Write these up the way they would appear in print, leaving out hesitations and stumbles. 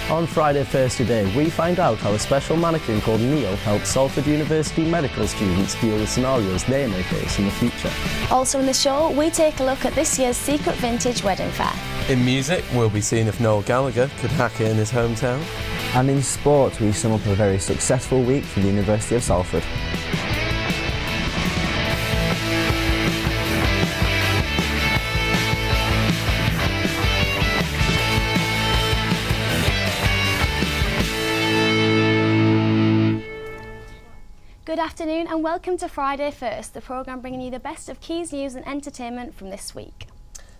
On Friday First today, we find out how a special mannequin called Neil helps Salford University medical students deal with scenarios they may face in the future. Also in the show, we take a look at this year's secret vintage wedding fair. In music, we'll be seeing if Noel Gallagher could hack in his hometown. And in sport, we sum up a very successful week for the University of Salford. Good afternoon and welcome to Friday First, the programme bringing you the best of Quays news and entertainment from this week.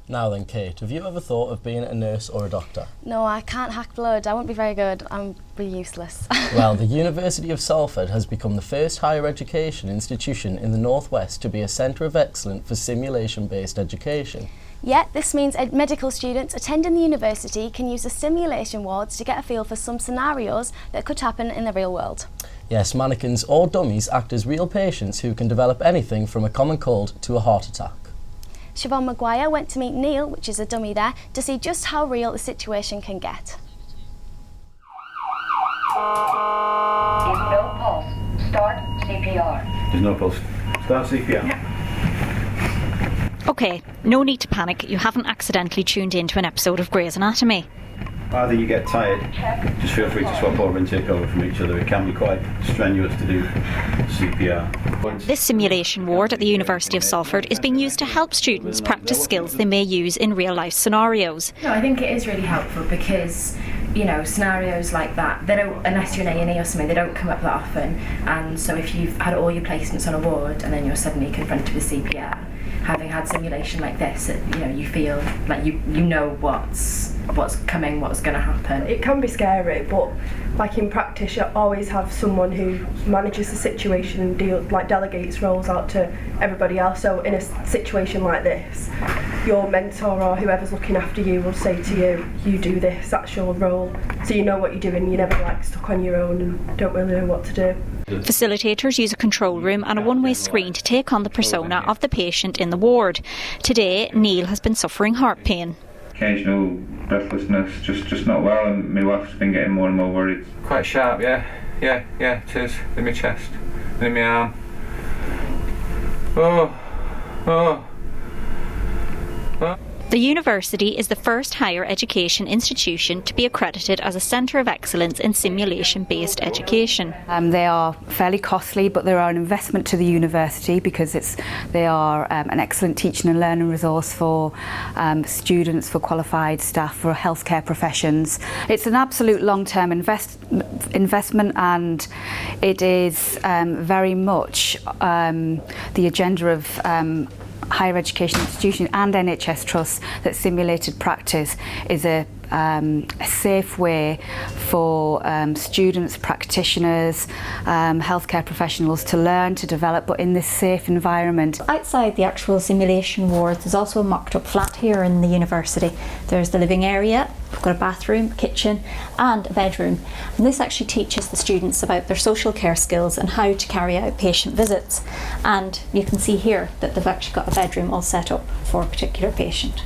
Now then, Kate, have you ever thought of being a nurse or a doctor? No, I can't hack blood. I won't be very good. I'm really useless. Well, the University of Salford has become the first higher education institution in the North West to be a centre of excellence for simulation-based education. Yet, this means medical students attending the university can use the simulation wards to get a feel for some scenarios that could happen in the real world. Yes, mannequins or dummies act as real patients who can develop anything from a common cold to a heart attack. Siobhan Maguire went to meet Neil, which is a dummy there, to see just how real the situation can get. There's no pulse. Start CPR. There's no pulse. Start CPR. Yeah. OK, no need to panic. You haven't accidentally tuned into an episode of Grey's Anatomy. Either you get tired, just feel free to swap over and take over from each other. It can be quite strenuous to do CPR. This simulation ward at the University of Salford is being used to help students practice skills they may use in real-life scenarios. No, I think it is really helpful because, you know, scenarios like that, they don't, unless you're an A&E or something, they don't come up that often. And so if you've had all your placements on a ward and then you're suddenly confronted with CPR, having had simulation like this, you know, you feel like you know what's coming, what's going to happen. It can be scary, but like in practice, you always have someone who manages the situation and delegates roles out to everybody else. So in a situation like this, your mentor or whoever's looking after you will say to you, you do this, that's your role. So you know what you're doing, you're never like stuck on your own and don't really know what to do. Facilitators use a control room and a one-way screen to take on the persona of the patient in the ward. Today, Neil has been suffering heart pain. Occasional breathlessness, just not well, and my wife's been getting more and more worried. Quite sharp, yeah, it is, in my chest and in my arm. Oh. The university is the first higher education institution to be accredited as a centre of excellence in simulation-based education. They are fairly costly, but they are an investment to the university because they are an excellent teaching and learning resource for students, for qualified staff, for healthcare professions. It's an absolute long-term investment, and it is very much the agenda of higher education institutions and NHS trusts that simulated practice is a safe way for students, practitioners, healthcare professionals to learn, to develop, but in this safe environment. Outside the actual simulation wards, there's also a mocked up flat here in the university. There's the living area, we've got a bathroom, kitchen and a bedroom. And this actually teaches the students about their social care skills and how to carry out patient visits. And you can see here that they've actually got a bedroom all set up for a particular patient.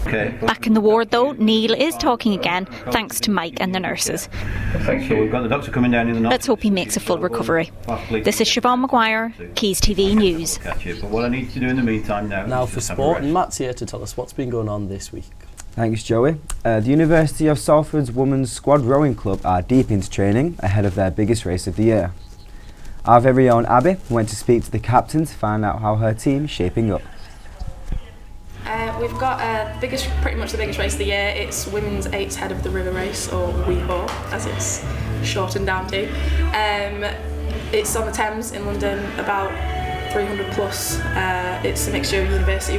Okay. Back in the ward though, Neil is talking again, thanks to Mike and the nurses. Thank you. We've got the doctor coming down in the north. Let's hope he makes a full recovery. This is Siobhan Maguire, Quays TV News. But what I need to do in the meantime Now for sport, and Matt's here to tell us what's been going on this week. Thanks, Joey. The University of Salford's Women's Squad Rowing Club are deep into training ahead of their biggest race of the year. Our very own Abby went to speak to the captain to find out how her team is shaping up. We've got pretty much the biggest race of the year. It's women's 8's head of the river race, or WeHaw, as it's shortened down to. It's on the Thames in London, about 300 plus. It's a mixture of university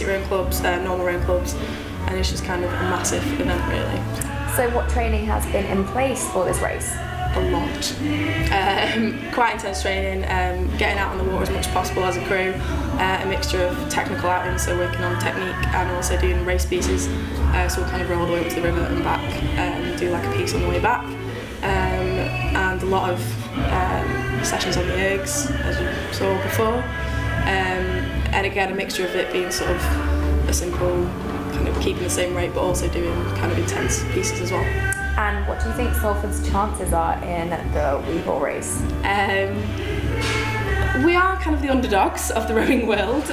rowing clubs, normal rowing clubs, and it's just kind of a massive event, really. So what training has been in place for this race? A lot. Quite intense training, getting out on the water as much as possible as a crew, a mixture of technical outings, so working on technique and also doing race pieces. So we'll kind of roll all the way up to the river and back and do like a piece on the way back. And a lot of sessions on the ergs, as you saw before. And again, a mixture of it being sort of a simple, kind of keeping the same rate, but also doing kind of intense pieces as well. And what do you think Salford's chances are in the Weevil race? We are kind of the underdogs of the rowing world,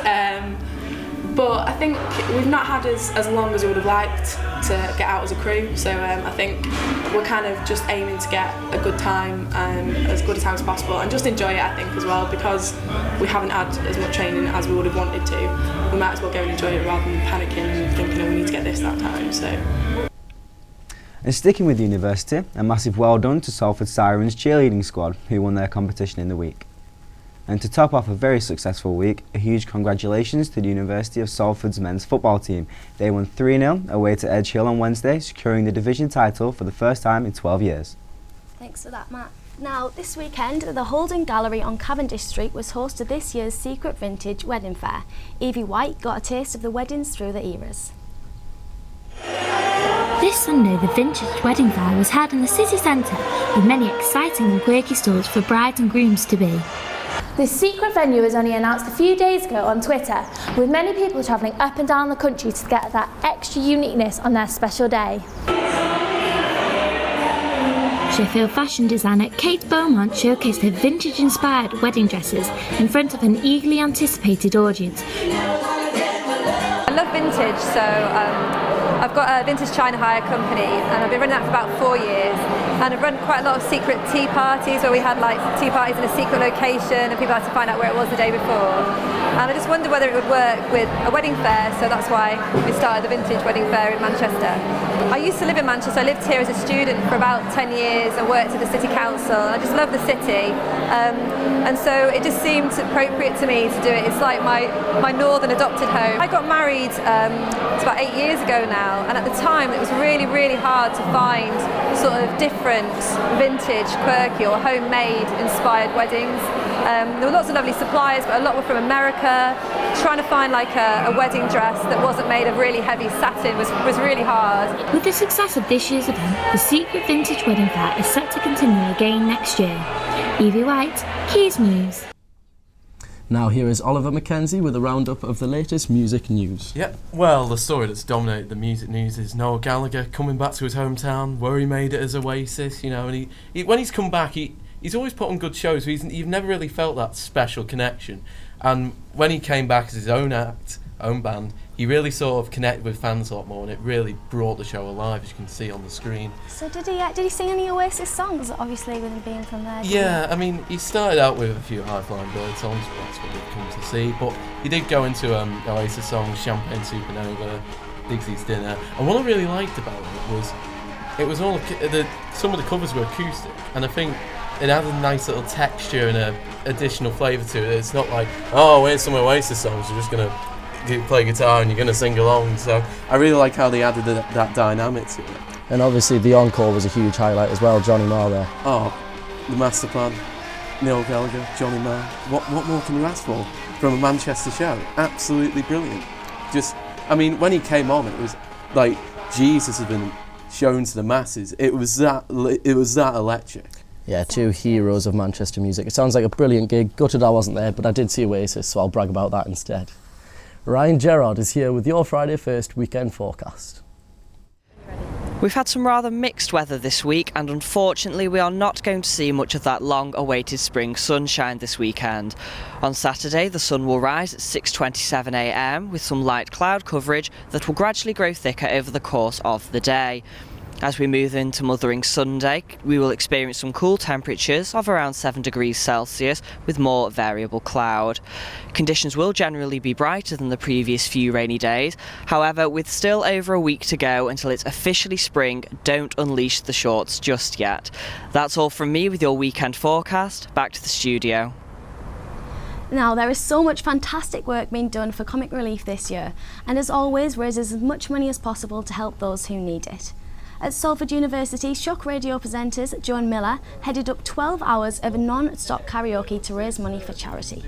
but I think we've not had as long as we would have liked to get out as a crew, so I think we're kind of just aiming to get a good time, as good a time as possible, and just enjoy it, I think, as well, because we haven't had as much training as we would have wanted to. We might as well go and enjoy it rather than panicking and thinking, oh, we need to get this that time. So. And sticking with the university, a massive well done to Salford Sirens cheerleading squad who won their competition in the week. And to top off a very successful week, a huge congratulations to the University of Salford's men's football team. They won 3-0 away to Edge Hill on Wednesday, securing the division title for the first time in 12 years. Thanks for that, Matt. Now, this weekend, the Holden Gallery on Cavendish Street was host to this year's Secret Vintage Wedding Fair. Evie White got a taste of the weddings through the eras. This Sunday, the Vintage Wedding Fair was held in the city centre with many exciting and quirky stalls for brides and grooms to be. This secret venue was only announced a few days ago on Twitter, with many people travelling up and down the country to get that extra uniqueness on their special day. Sheffield fashion designer Kate Beaumont showcased her vintage-inspired wedding dresses in front of an eagerly anticipated audience. I love vintage, so I've got a vintage China hire company and I've been running that for about 4 years, and I've run quite a lot of secret tea parties where we had like tea parties in a secret location and people had to find out where it was the day before, and I just wondered whether it would work with a wedding fair, so that's why we started the Vintage Wedding Fair in Manchester. I used to live in Manchester. I lived here as a student for about 10 years and worked at the city council, and I just love the city, and so it just seemed appropriate to me to do it. It's like my northern adopted home. I got married it's about 8 years ago now, and at the time it was really, really hard to find sort of different vintage, quirky or homemade inspired weddings. There were lots of lovely suppliers, but a lot were from America. Trying to find like a wedding dress that wasn't made of really heavy satin was really hard. With the success of this year's event, the Secret Vintage Wedding Fair is set to continue again next year. Evie White, Quays News. Now here is Oliver Mackenzie with a roundup of the latest music news. Yep, well, the story that's dominated the music news is Noel Gallagher coming back to his hometown where he made it as Oasis, you know, and he when he's come back, he's always put on good shows. You've never really felt that special connection. And when he came back as his own act, own band, he really sort of connected with fans a lot more, and it really brought the show alive, as you can see on the screen. So did he sing any Oasis songs, obviously with him being from there? Yeah, I mean, he started out with a few High Flying Bird songs, but that's what we've come to see, but he did go into Oasis songs, Champagne Supernova, Dixie's Dinner, and what I really liked about it was all some of the covers were acoustic, and I think it had a nice little texture and an additional flavour to it. It's not like, oh, here's some Oasis songs, you're just going to play guitar and you're going to sing along. So I really like how they added that dynamic to it. And obviously the encore was a huge highlight as well, Johnny Marr there. Oh, the master plan, Noel Gallagher, Johnny Marr. What more can you ask for from a Manchester show? Absolutely brilliant. Just, I mean, when he came on, it was like Jesus had been shown to the masses. It was that electric. Yeah, two heroes of Manchester music. It sounds like a brilliant gig. Gutted I wasn't there, but I did see Oasis, so I'll brag about that instead. Ryan Gerard is here with your Friday First weekend forecast. We've had some rather mixed weather this week, and unfortunately we are not going to see much of that long-awaited spring sunshine this weekend. On Saturday, the sun will rise at 6:27 a.m. with some light cloud coverage that will gradually grow thicker over the course of the day. As we move into Mothering Sunday, we will experience some cool temperatures of around 7 degrees Celsius with more variable cloud. Conditions will generally be brighter than the previous few rainy days. However, with still over a week to go until it's officially spring, don't unleash the shorts just yet. That's all from me with your weekend forecast. Back to the studio. Now, there is so much fantastic work being done for Comic Relief this year, and as always raises as much money as possible to help those who need it. At Salford University, Shock Radio presenters Joan Miller headed up 12 hours of non-stop karaoke to raise money for charity.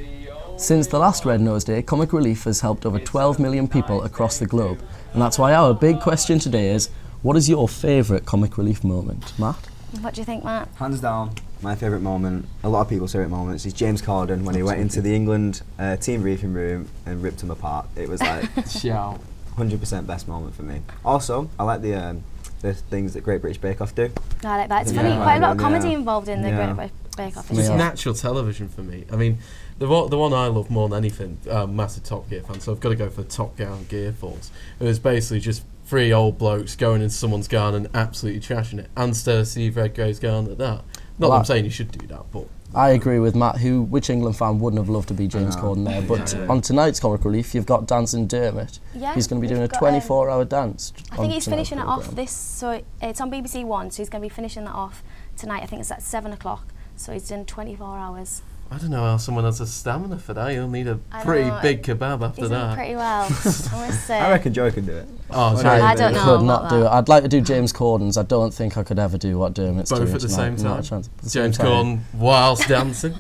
Since the last Red Nose Day, Comic Relief has helped over 12 million people across the globe. And that's why our big question today is, what is your favourite Comic Relief moment? Matt? What do you think, Matt? Hands down, my favourite moment, a lot of people's favourite moments, is James Corden when he went into the England team briefing room and ripped them apart. It was like 100% best moment for me. Also, I like the the things that Great British Bake Off do. I like that. It's Yeah. funny, quite a lot of Yeah. comedy involved in the Yeah. Great British Bake Off. It's natural television for me. I mean, the one I love more than anything, massive Top Gear fan, so I've got to go for Top Gun Gear Force. It was basically just 3 old blokes going into someone's garden and absolutely trashing it. And Steve Redgrave's garden at that. Not that I'm saying you should do that, but... I agree with Matt, which England fan wouldn't have loved to be James Corden there, but on tonight's Comic Relief you've got Dancing Dermot. Yeah, he's going to be doing a we've got, 24-hour dance. I think he's finishing it off so it's on BBC One, so he's going to be finishing that off tonight. I think it's at 7 o'clock, so he's done 24 hours. I don't know how someone has the stamina for that. You'll need a pretty big kebab after that. Pretty well, I must say. I reckon Joe can do it. Oh, I don't know could about not do it. I'd like to do James Corden's. I don't think I could ever do what Dermot's doing Both at the same tonight. Not time? a chance. At the James same time. Corden whilst dancing?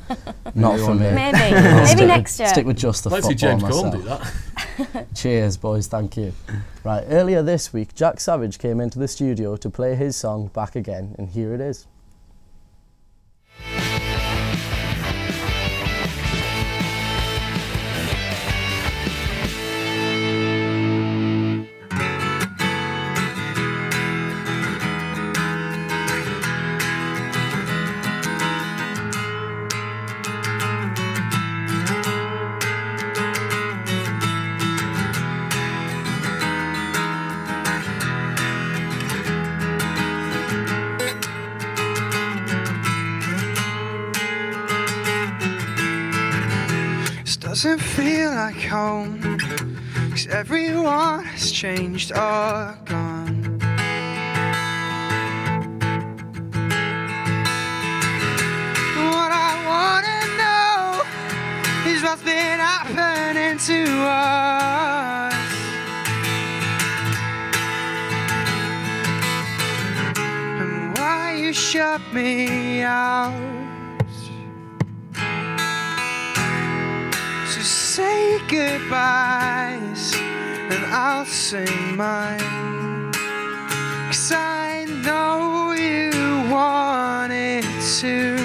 Not for me. Maybe next year. Stick with just the I'd like to see football James myself. Corden do that. Cheers, boys. Thank you. Right, earlier this week, Jack Savage came into the studio to play his song Back Again, and here it is. Doesn't feel like home, 'cause everyone has changed or gone. What I wanna know is what's been happening to us. And why you shut me out. Say goodbyes and I'll sing mine, 'cause I know you wanted to.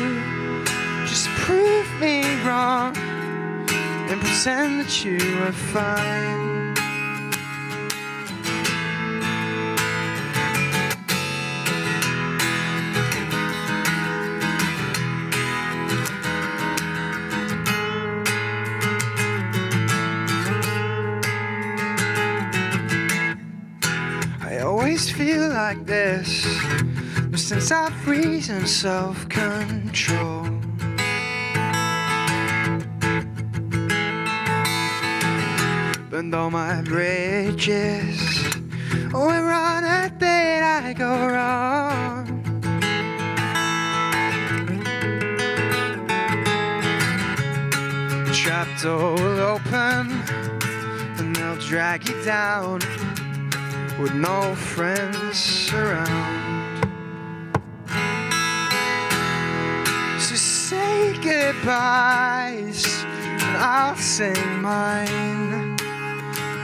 Just prove me wrong and pretend that you were fine. I always feel like this, but since I've reason self-control, burned all my bridges, where on earth did I go wrong? Trapped all open, and they'll drag you down with no friends around. So say goodbyes and I'll sing mine,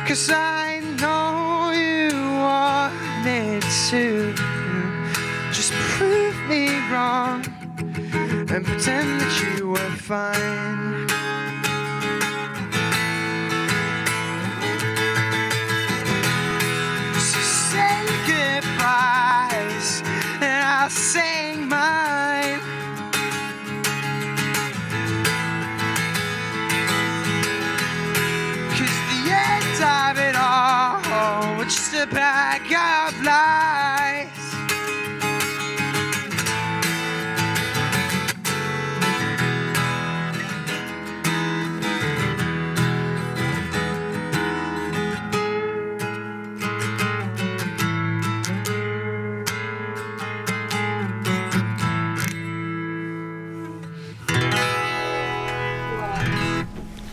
'cause I know you wanted to. Just prove me wrong and pretend that you were fine. I'll sing mine, 'cause the end of it all was just a bag of lies.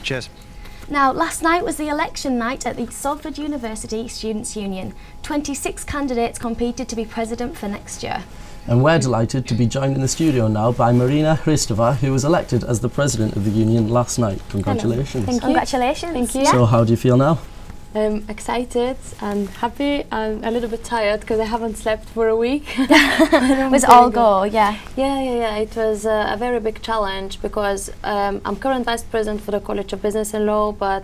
Cheers. Now, last night was the election night at the Salford University Students' Union. 26 candidates competed to be president for next year. And we're delighted to be joined in the studio now by Marina Hristova, who was elected as the president of the union last night. Congratulations. Thank you. Congratulations. Thank you. So how do you feel now? I'm excited and happy and a little bit tired because I haven't slept for a week. It was all go, yeah. Yeah. It was a very big challenge because I'm current vice president for the College of Business and Law, but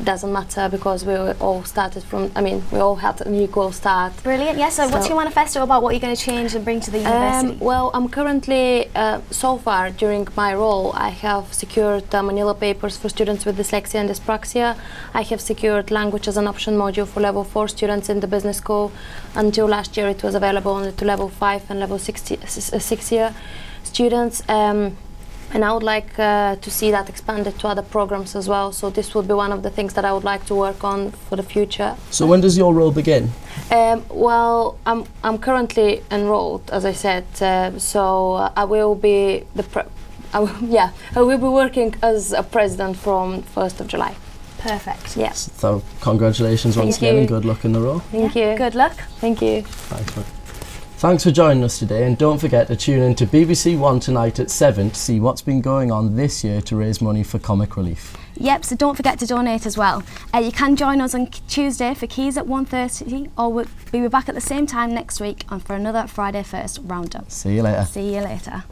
doesn't matter because we all started from, we all had an equal start. Brilliant, yes. So what's your manifesto about what you're going to change and bring to the university? Well, I'm currently, so far during my role, I have secured Manila papers for students with dyslexia and dyspraxia. I have secured language as an option module for level 4 students in the business school. Until last year it was available only to level 5 and level 6 year students. And I would like to see that expanded to other programs as well. So this would be one of the things that I would like to work on for the future. So when does your role begin? Well, I'm currently enrolled, as I said. So I will be I will be working as a president from 1st of July. Perfect. Yes. So congratulations once again and good luck in the role. Thank you. Good luck. Thank you. Thanks for joining us today, and don't forget to tune in to BBC One tonight at 7 to see what's been going on this year to raise money for comic relief. Yep, so don't forget to donate as well. You can join us on Tuesday for Quays at 1:30, or we'll be back at the same time next week for another Friday First roundup. See you later. See you later.